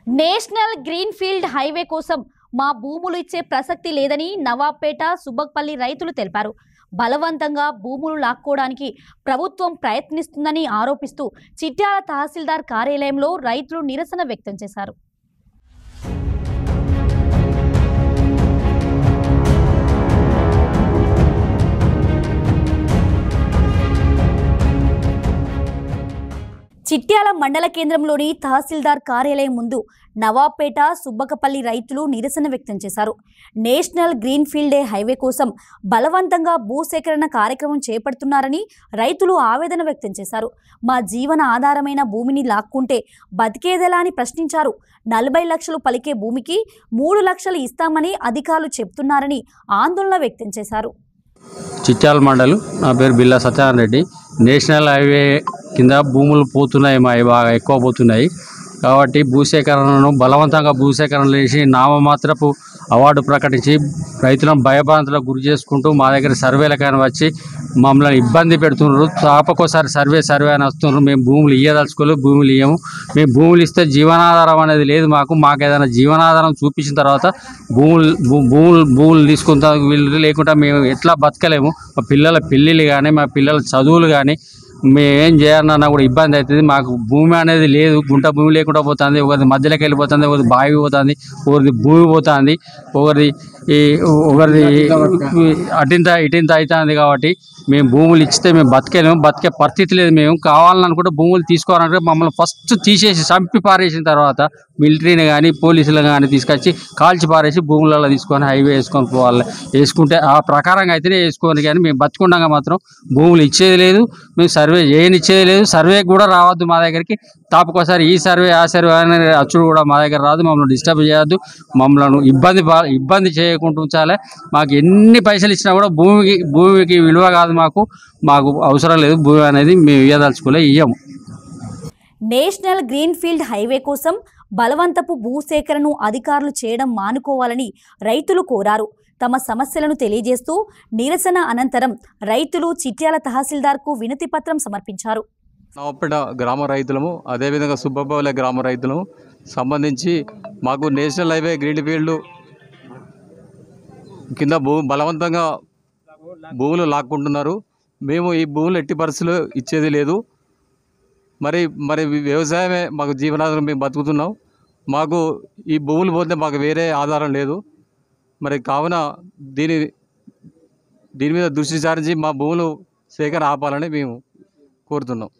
National green field highway కోసం మా భూములు ఇచ్చే ప్రసక్తి లేదని నవాబ్పేట సుబ్బక్పల్లి రైతులు తెలిపారు. బలవంతంగా భూములు లాక్కోవడానికి ప్రభుత్వం ప్రయత్నిస్తుందని ఆరోపిస్తూ చిట్యాల తహసీల్దార్ కార్యాలయంలో రైతులు నిరసన వ్యక్తం చేశారు. చిట్యాల మండల కేంద్రంలోని తహసీల్దార్ కార్యాలయం ముందు నవాబ్పేట సుబ్బకపల్లి రైతులు నిరసన వ్యక్తం చేశారు. నేషనల్ గ్రీన్ ఫీల్డ్ హైవే కోసం బలవంతంగా భూసేకరణ కార్యక్రమం చేపడుతున్నారని రైతులు ఆవేదన వ్యక్తం చేశారు. మా జీవన ఆధారమైన భూమిని లాక్కుంటే బతికేదెలా అని ప్రశ్నించారు. 40 లక్షలు పలికే భూమికి 3 లక్షలు ఇస్తామని అధికారులు చెబుతున్నారని ఆందోళన వ్యక్తం చేశారు. చిట్యాల మండలు, నా పేరు బిల్లా సత్యనారాయణ రెడ్డి. నేషనల్ హైవే కింద భూములు పోతున్నాయి, బాగా ఎక్కువ పోతున్నాయి. కాబట్టి భూసేకరణను బలవంతంగా భూసేకరణ చేసి నామమాత్రపు అవార్డు ప్రకటించి రైతులను భయభ్రాంతులకు గురి చేసుకుంటూ మా దగ్గర సర్వేలకైనా వచ్చి మమ్మల్ని ఇబ్బంది పెడుతున్నారు. తాపకోసారి సర్వే అని వస్తున్నారు. మేము భూములు ఇయ్యదలుచుకోలేదు, భూములు ఇయ్యము. మేము భూములు ఇస్తే జీవనాధారం అనేది లేదు. మాకు ఏదైనా జీవనాధారం చూపించిన తర్వాత భూములు తీసుకుంటా వీళ్ళు లేకుండా మేము ఎట్లా బతకలేము. మా పిల్లల పెళ్ళిళ్ళు కానీ, మా పిల్లల చదువులు కానీ మేము ఏం చేయాలన్నా కూడా ఇబ్బంది అవుతుంది. మాకు భూమి అనేది లేదు, గుంట భూమి లేకుండా పోతుంది. ఒకరిది మధ్యలోకి వెళ్ళిపోతుంది, ఒకరిది బావి పోతుంది, ఒకరిది భూమి పోతుంది, ఒకరిది అటింత ఇటింత అవుతుంది. కాబట్టి మేము భూములు ఇచ్చితే మేము బతికే పరిస్థితి లేదు. మేము కావాలనుకుంటే భూములు తీసుకోవాలంటే మమ్మల్ని ఫస్ట్ తీసేసి చంపి పారేసిన తర్వాత మిలిటరీని కానీ పోలీసులు కానీ తీసుకొచ్చి కాల్చి పారేసి భూములలో తీసుకొని హైవే వేసుకొని పోవాలి. వేసుకుంటే ఆ ప్రకారంగా అయితేనే వేసుకోవాలి. కానీ మేము బతుకుండగా మాత్రం భూములు ఇచ్చేది లేదు, మేము సర్వే చేయనిచ్చేది లేదు. సర్వే కూడా రావద్దు మా దగ్గరికి. తాపకోసారి ఈ సర్వే ఆ సర్వే అనే అచ్చుడు కూడా మా దగ్గర రాదు. మమ్మల్ని డిస్టర్బ్ చేయొద్దు, మమ్మల్ని ఇబ్బంది చేయకుండా ఉంచాలి. మాకు ఎన్ని పైసలు ఇచ్చినా కూడా భూమికి విలువ కాదు. మాకు అవసరం లేదు. భూమి అనేది మేము ఇయ్యము. నేషనల్ గ్రీన్ ఫీల్డ్ హైవే కోసం బలవంతపు భూసేకరణను అధికారులు చేయడం మానుకోవాలని రైతులు కోరారు. తమ సమస్యలను తెలియజేస్తూ నిరసన అనంతరం రైతులు చిట్యాల తహసీల్దార్కు వినతి పత్రం సమర్పించారు. నవాబ్పేట గ్రామ రైతులము, అదేవిధంగా సుబ్బపల్లి గ్రామ రైతులము సంబంధించి మాకు నేషనల్ హైవే గ్రీన్ ఫీల్డ్ కింద బలవంతంగా భూములు లాక్కుంటున్నారు. మేము ఈ భూములు ఎట్టి పరిస్థితుల్లో ఇచ్చేది లేదు. మరి వ్యవసాయమే మాకు జీవనాధారం. మేము బతుకుతున్నాం. మాకు ఈ భూములు పోతే మాకు వేరే ఆధారం లేదు. మరి కావున దీని మీద దృష్టి సారించి మా భూములు సేకరణ ఆపాలని మేము కోరుతున్నాం.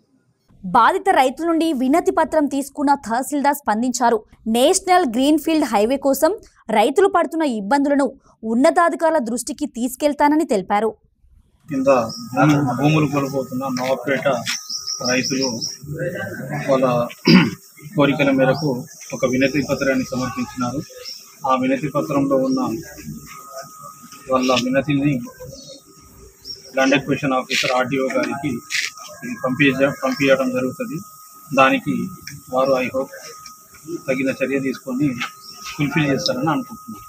బాధిత రైతుల నుండి వినతి పత్రం తీసుకున్న తహసీల్దార్ స్పందించారు. నేషనల్ గ్రీన్ ఫీల్డ్ హైవే కోసం రైతులు పడుతున్న ఇబ్బందులను ఉన్నతాధికారుల దృష్టికి తీసుకెళ్తానని తెలిపారు. కింద భూములు కోల్పోతున్న నవాబ్పేట రైతులు వాళ్ళ కోరికల మేరకు ఒక వినతి పత్రాన్ని సమర్పించినారు. ఆ వినతి పత్రంలో ఉన్న వాళ్ళ వినతిని ల్యాండ్ ఎక్విజిషన్ ఆఫీసర్ RDO గారికి పంపించడం జరుగుతుంది. దానికి వారు ఐ హోప్ తగిన చర్య తీసుకొని ఫుల్ఫిల్ చేస్తారని అనుకుంటున్నాను.